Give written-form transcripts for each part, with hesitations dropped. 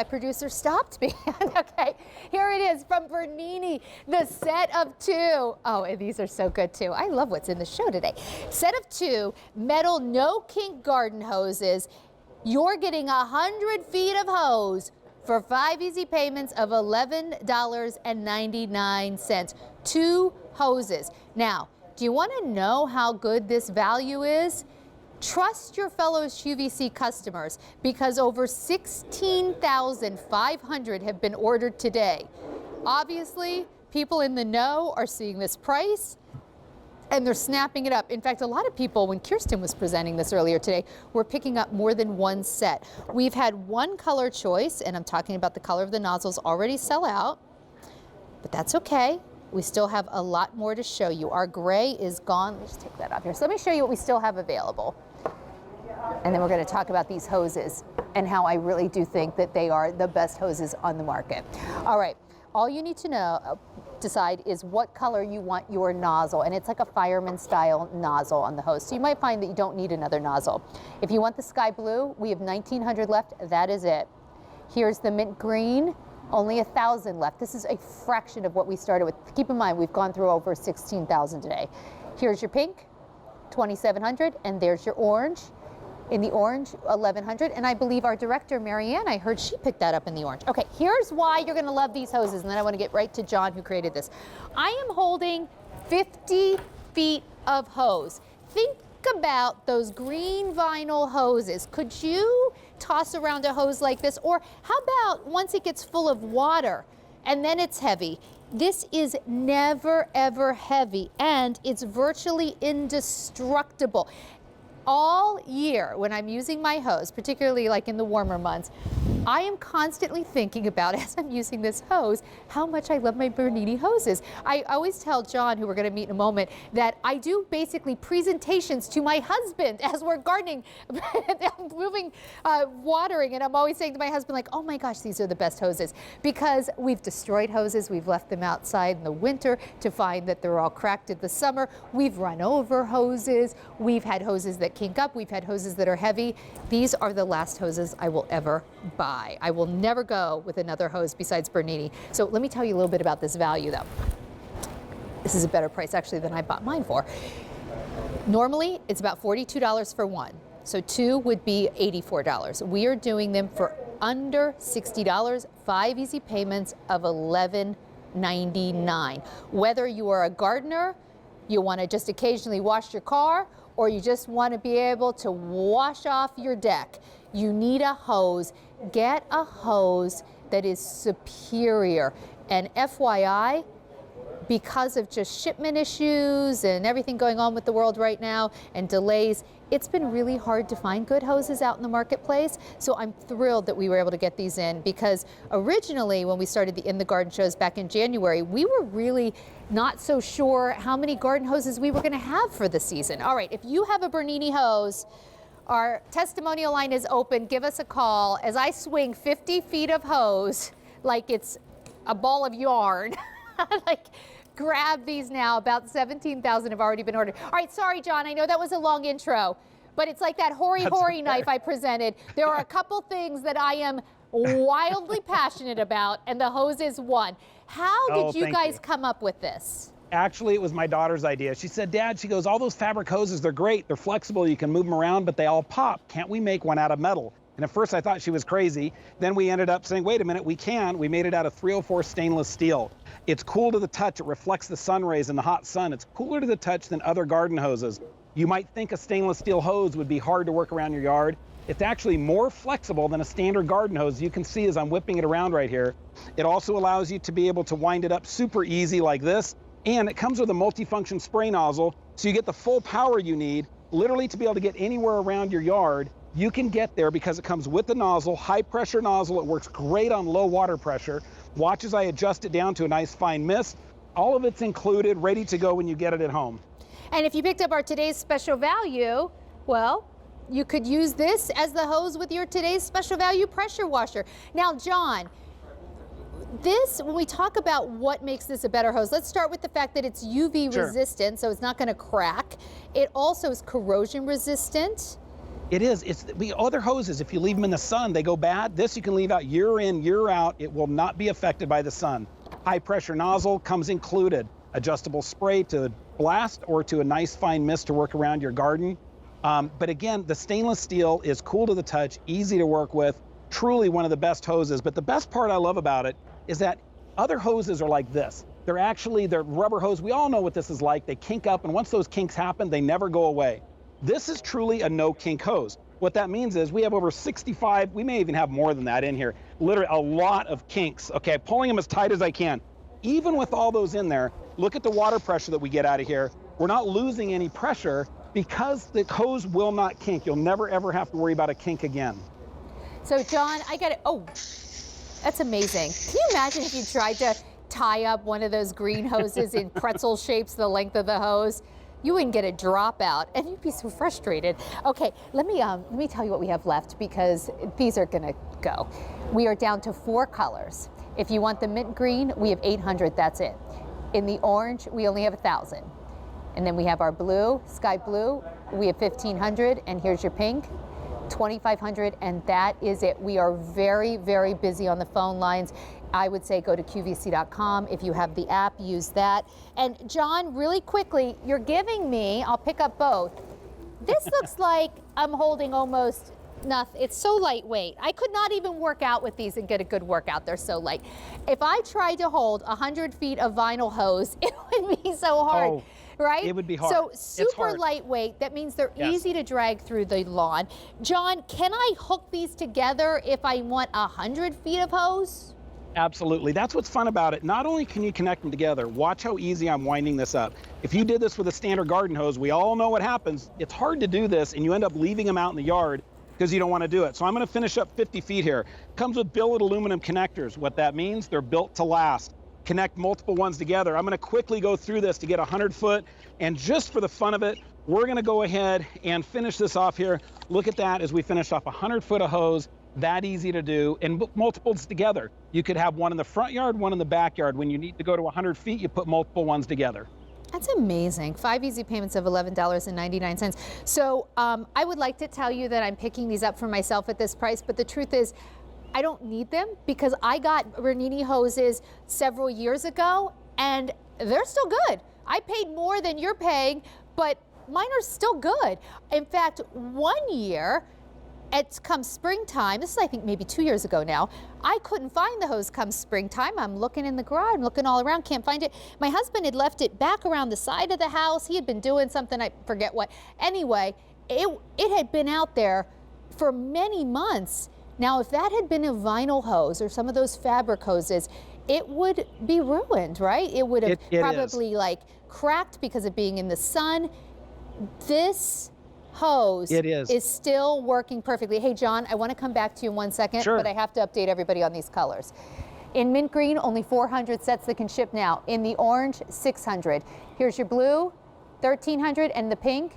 My producer stopped me. Okay, here it is from Bernini, the set of two. Oh, and these are so good too. I love what's in the show today. Set of two metal no-kink garden hoses. You're getting 100 feet of hose for 5 easy payments of $11.99. Two hoses. Now, do you want to know how good this value is? Trust your fellow QVC customers because over 16,500 have been ordered today. Obviously, people in the know are seeing this price and they're snapping it up. In fact, a lot of people, when Kirsten was presenting this earlier today, were picking up more than one set. We've had one color choice, and I'm talking about the color of the nozzles, already sell out, but that's okay. We still have a lot more to show you. Our gray is gone. Let's take that off here. So let me show you what we still have available. And then we're going to talk about these hoses and how I really do think that they are the best hoses on the market. All right, all you need to decide is what color you want your nozzle, and it's like a fireman style nozzle on the hose. So you might find that you don't need another nozzle. If you want the sky blue, we have 1,900 left. That is it. Here's the mint green. Only 1,000 left. This is a fraction of what we started with. Keep in mind, we've gone through over 16,000 today. Here's your pink, 2,700, and there's your orange. In the orange, 1,100, and I believe our director, Marianne, I heard she picked that up in the orange. Okay, here's why you're gonna love these hoses, and then I wanna get right to John, who created this. I am holding 50 feet of hose. Think about those green vinyl hoses. Could you toss around a hose like this? Or how about once it gets full of water and then it's heavy? This is never ever heavy, and it's virtually indestructible. All year when I'm using my hose, particularly like in the warmer months, I am constantly thinking about, as I'm using this hose, how much I love my Bernini hoses. I always tell John, who we're gonna meet in a moment, that I do basically presentations to my husband as we're gardening, moving, watering, and I'm always saying to my husband, like, oh my gosh, these are the best hoses, because we've destroyed hoses, we've left them outside in the winter to find that they're all cracked in the summer, we've run over hoses, we've had hoses that kink up, we've had hoses that are heavy. These are the last hoses I will ever buy. I will never go with another hose besides Bernini. So let me tell you a little bit about this value though. This is a better price actually than I bought mine for. Normally it's about $42 for one. So two would be $84. We are doing them for under $60, 5 easy payments of $11.99. Whether you are a gardener, you want to just occasionally wash your car, or you just want to be able to wash off your deck, you need a hose. Get a hose that is superior. And FYI, because of just shipment issues and everything going on with the world right now and delays, it's been really hard to find good hoses out in the marketplace. So I'm thrilled that we were able to get these in, because originally when we started the In the Garden shows back in January, we were really not so sure how many garden hoses we were gonna have for the season. All right, if you have a Bernini hose, our testimonial line is open. Give us a call as I swing 50 feet of hose like it's a ball of yarn. Like, grab these now. About 17,000 have already been ordered. All right, sorry, John. I know that was a long intro, but it's like that hoary knife I presented. There are a couple things that I am wildly passionate about, and the hose is one. How did you guys come up with this? Actually, it was my daughter's idea. She said, Dad, she goes, all those fabric hoses, they're great. They're flexible. You can move them around, but they all pop. Can't we make one out of metal? And at first I thought she was crazy. Then we ended up saying, wait a minute, we can. We made it out of 304 stainless steel. It's cool to the touch. It reflects the sun rays in the hot sun. It's cooler to the touch than other garden hoses. You might think a stainless steel hose would be hard to work around your yard. It's actually more flexible than a standard garden hose. You can see as I'm whipping it around right here. It also allows you to be able to wind it up super easy like this. And it comes with a multifunction spray nozzle, so you get the full power you need, literally to be able to get anywhere around your yard. You can get there because it comes with the nozzle, high pressure nozzle. It works great on low water pressure. Watch as I adjust it down to a nice fine mist. All of it's included, ready to go when you get it at home. And if you picked up our today's special value, well, you could use this as the hose with your today's special value pressure washer. Now, John, this, when we talk about what makes this a better hose, let's start with the fact that it's UV resistant, so it's not going to crack. It also is corrosion resistant. It is. It's the other hoses, if you leave them in the sun, they go bad. This you can leave out year in, year out. It will not be affected by the sun. High pressure nozzle comes included. Adjustable spray to blast or to a nice fine mist to work around your garden. But again, the stainless steel is cool to the touch, easy to work with, truly one of the best hoses. But the best part I love about it is that other hoses are like this. They're rubber hose. We all know what this is like. They kink up, and once those kinks happen, they never go away. This is truly a no-kink hose. What that means is we have over 65, we may even have more than that in here, literally a lot of kinks, okay? Pulling them as tight as I can. Even with all those in there, look at the water pressure that we get out of here. We're not losing any pressure because the hose will not kink. You'll never ever have to worry about a kink again. So John, I got it. Oh, that's amazing. Can you imagine if you tried to tie up one of those green hoses in pretzel shapes the length of the hose? You wouldn't get a dropout, and you'd be so frustrated. Okay, let me tell you what we have left, because these are gonna go. We are down to 4 colors. If you want the mint green, we have 800, that's it. In the orange, we only have 1,000. And then we have our blue, sky blue, we have 1,500, and here's your pink, 2,500, and that is it. We are very, very busy on the phone lines. I would say go to QVC.com. If you have the app, use that. And John, really quickly, you're giving me, I'll pick up both. This looks like I'm holding almost nothing. It's so lightweight. I could not even work out with these and get a good workout. They're so light. If I tried to hold 100 feet of vinyl hose, it would be so hard. Oh, right? it would be hard. So It's super hard. lightweight. That means they're Yes. easy to drag through the lawn. John, can I hook these together if I want 100 feet of hose? Absolutely. That's what's fun about it. Not only can you connect them together, watch how easy I'm winding this up. If you did this with a standard garden hose, we all know what happens. It's hard to do this, and you end up leaving them out in the yard because you don't want to do it. So I'm going to finish up 50 feet here. Comes with billet aluminum connectors. What that means, they're built to last. Connect multiple ones together. I'm going to quickly go through this to get 100 foot, and just for the fun of it, we're going to go ahead and finish this off here. Look at that as we finish off 100 foot of hose. That easy to do, and multiples together. You could have one in the front yard, one in the backyard. When you need to go to 100 feet, you put multiple ones together. That's amazing. 5 easy payments of $11.99. So I would like to tell you that I'm picking these up for myself at this price, but the truth is I don't need them because I got Bernini hoses several years ago and they're still good. I paid more than you're paying, but mine are still good. In fact, one year, it's come springtime, this is I think maybe 2 years ago now, I couldn't find the hose come springtime. I'm looking in the garage, I'm looking all around, can't find it. My husband had left it back around the side of the house. He had been doing something, I forget what. Anyway, it had been out there for many months. Now, if that had been a vinyl hose or some of those fabric hoses, it would be ruined, right? It would have probably like cracked because of being in the sun. This hose is still working perfectly. Hey, John, I want to come back to you in 1 second, but I have to update everybody on these colors. In mint green, only 400 sets that can ship now. In the orange, 600. Here's your blue, 1,300, and the pink,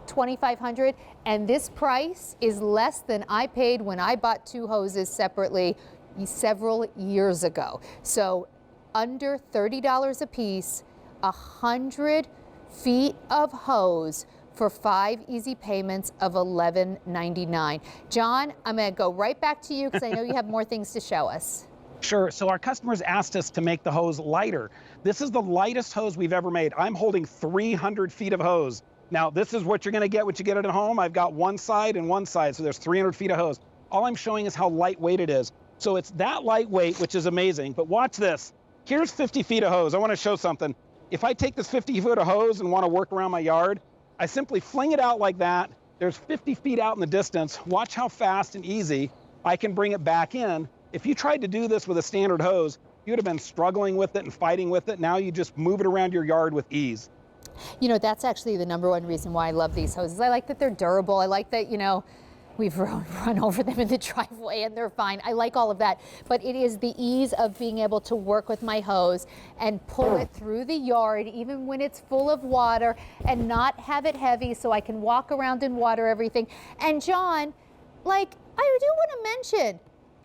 2,500. And this price is less than I paid when I bought 2 hoses separately several years ago. So under $30 a piece, 100 feet of hose for 5 easy payments of $11.99. John, I'm going to go right back to you because I know you have more things to show us. Sure. So our customers asked us to make the hose lighter. This is the lightest hose we've ever made. I'm holding 300 feet of hose. Now, this is what you're going to get when you get it at home. I've got one side and one side, so there's 300 feet of hose. All I'm showing is how lightweight it is. So it's that lightweight, which is amazing. But watch this. Here's 50 feet of hose. I want to show something. If I take this 50 foot of hose and want to work around my yard, I simply fling it out like that. There's 50 feet out in the distance. Watch how fast and easy I can bring it back in. If you tried to do this with a standard hose, you would have been struggling with it and fighting with it. Now you just move it around your yard with ease. You know, that's actually the #1 reason why I love these hoses. I like that they're durable. I like that, you know, we've run over them in the driveway and they're fine. I like all of that. But it is the ease of being able to work with my hose and pull it through the yard, even when it's full of water, and not have it heavy so I can walk around and water everything. And John, like, I do want to mention,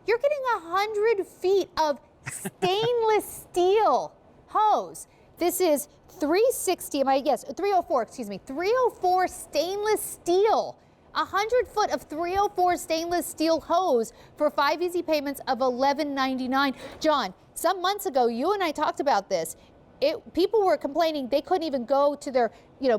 you're getting 100 feet of stainless steel hose. This is 360, 304, excuse me, 304 stainless steel. 100 foot of 304 stainless steel hose for 5 easy payments of $11.99. John, some months ago, you and I talked about this. People were complaining they couldn't even go to their,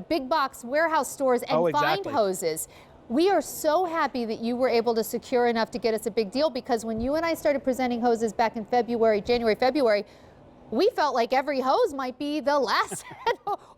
big box warehouse stores and find hoses. We are so happy that you were able to secure enough to get us a big deal, because when you and I started presenting hoses back in January, February, we felt like every hose might be the last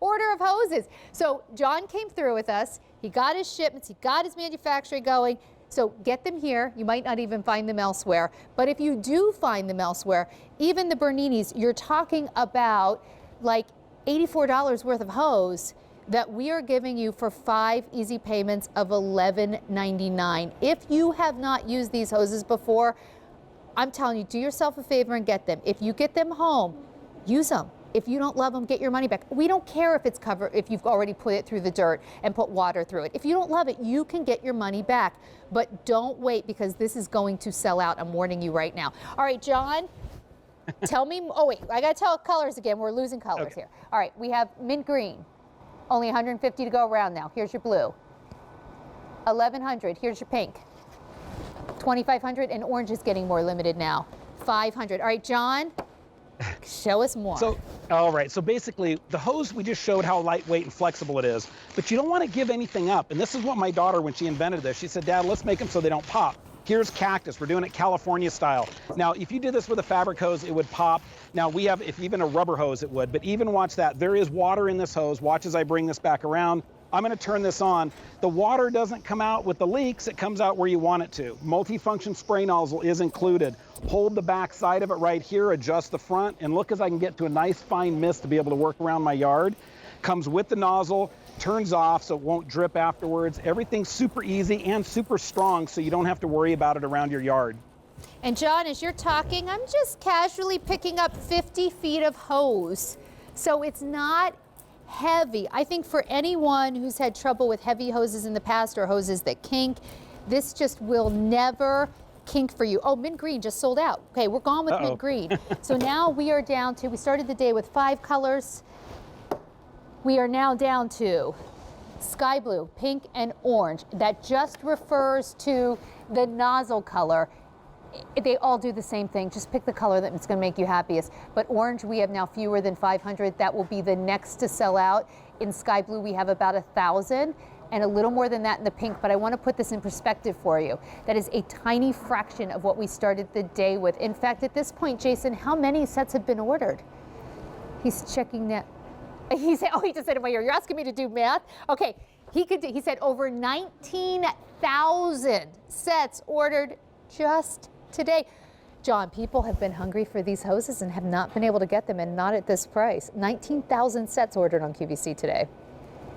order of hoses. So John came through with us. He got his shipments. He got his manufacturing going. So get them here. You might not even find them elsewhere. But if you do find them elsewhere, even the Berninis, you're talking about like $84 worth of hose that we are giving you for 5 easy payments of $11.99. If you have not used these hoses before, I'm telling you, do yourself a favor and get them. If you get them home, use them. If you don't love them, get your money back. We don't care if it's covered, if you've already put it through the dirt and put water through it. If you don't love it, you can get your money back. But don't wait, because this is going to sell out. I'm warning you right now. All right, John, tell me, oh wait, I gotta tell colors again. We're losing colors here. All right, we have mint green. Only 150 to go around now. Here's your blue. 1,100, here's your pink. 2,500, and orange is getting more limited now. 500. All right, John, show us more. So, all right, so basically the hose, we just showed how lightweight and flexible it is, but you don't want to give anything up. And this is what my daughter, when she invented this, she said, Dad, let's make them so they don't pop. Here's cactus. We're doing it California style. Now, if you did this with a fabric hose, it would pop. Now, we have, if even a rubber hose, it would. But even watch that. There is water in this hose. Watch as I bring this back around. I'm going to turn this on. The water doesn't come out with the leaks. It comes out where you want it to. Multifunction spray nozzle is included. Hold the back side of it right here. Adjust the front. And look as I can get to a nice fine mist to be able to work around my yard. Comes with the nozzle. Turns off so it won't drip afterwards. Everything's super easy and super strong, so you don't have to worry about it around your yard. And John, as you're talking, I'm just casually picking up 50 feet of hose. So it's not heavy. I think for anyone who's had trouble with heavy hoses in the past or hoses that kink, this just will never kink for you. Oh, mint green just sold out. Okay, we're gone with mint green. So now we are down to, we started the day with 5 colors. We are now down to sky blue, pink, and orange. That just refers to the nozzle color. They all do the same thing. Just pick the color that's going to make you happiest. But orange, we have now fewer than 500. That will be the next to sell out. In sky blue, we have about 1,000, and a little more than that in the pink. But I want to put this in perspective for you. That is a tiny fraction of what we started the day with. In fact, at this point, Jason, how many sets have been ordered? He's checking that. He said, oh, he just said in my ear, you're asking me to do math? Okay, he said over 19,000 sets ordered just today. John, people have been hungry for these hoses and have not been able to get them, and not at this price. 19,000 sets ordered on QVC today.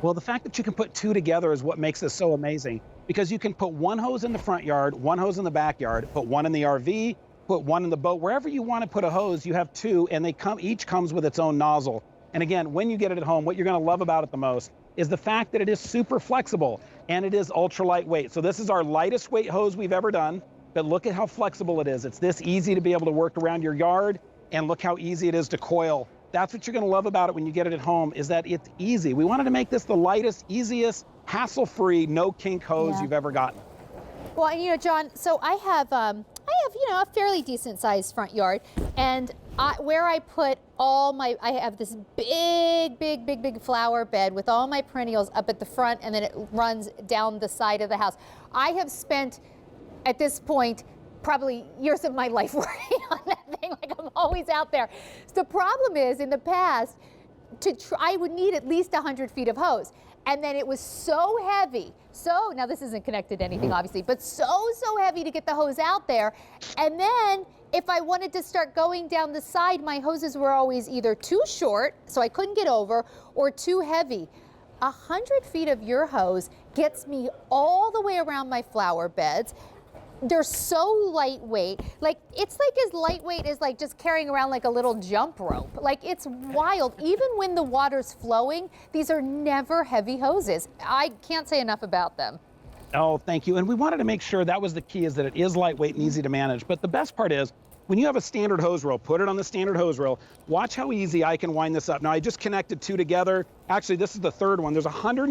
Well, the fact that you can put 2 together is what makes this so amazing, because you can put 1 hose in the front yard, 1 hose in the backyard, put 1 in the RV, put 1 in the boat. Wherever you want to put a hose, you have 2, and each comes with its own nozzle. And again, when you get it at home, what you're going to love about it the most is the fact that it is super flexible and it is ultra lightweight. So this is our lightest weight hose we've ever done, but look at how flexible it is. It's this easy to be able to work around your yard, and look how easy it is to coil. That's what you're going to love about it when you get it at home, is that it's easy. We wanted to make this the lightest, easiest, hassle-free, no-kink hose you've ever gotten. Well, and John, so I have a fairly decent sized front yard, and where I put I have this big flower bed with all my perennials up at the front, and then it runs down the side of the house. I have spent, at this point, probably years of my life working on that thing. Like, I'm always out there. So the problem is, in the past, I would need at least 100 feet of hose. And then it was so heavy. So, now this isn't connected to anything, obviously, but so heavy to get the hose out there. And then if I wanted to start going down the side, my hoses were always either too short, so I couldn't get over, or too heavy. 100 feet of your hose gets me all the way around my flower beds. They're so lightweight. It's like as lightweight as just carrying around like a little jump rope. Like, it's wild. Even when the water's flowing, these are never heavy hoses. I can't say enough about them. Oh, thank you. And we wanted to make sure that was the key, is that it is lightweight and easy to manage. But the best part is, when you have a standard hose reel, put it on the standard hose reel. Watch how easy I can wind this up. Now, I just connected 2 together. Actually, this is the 3rd one. There's 100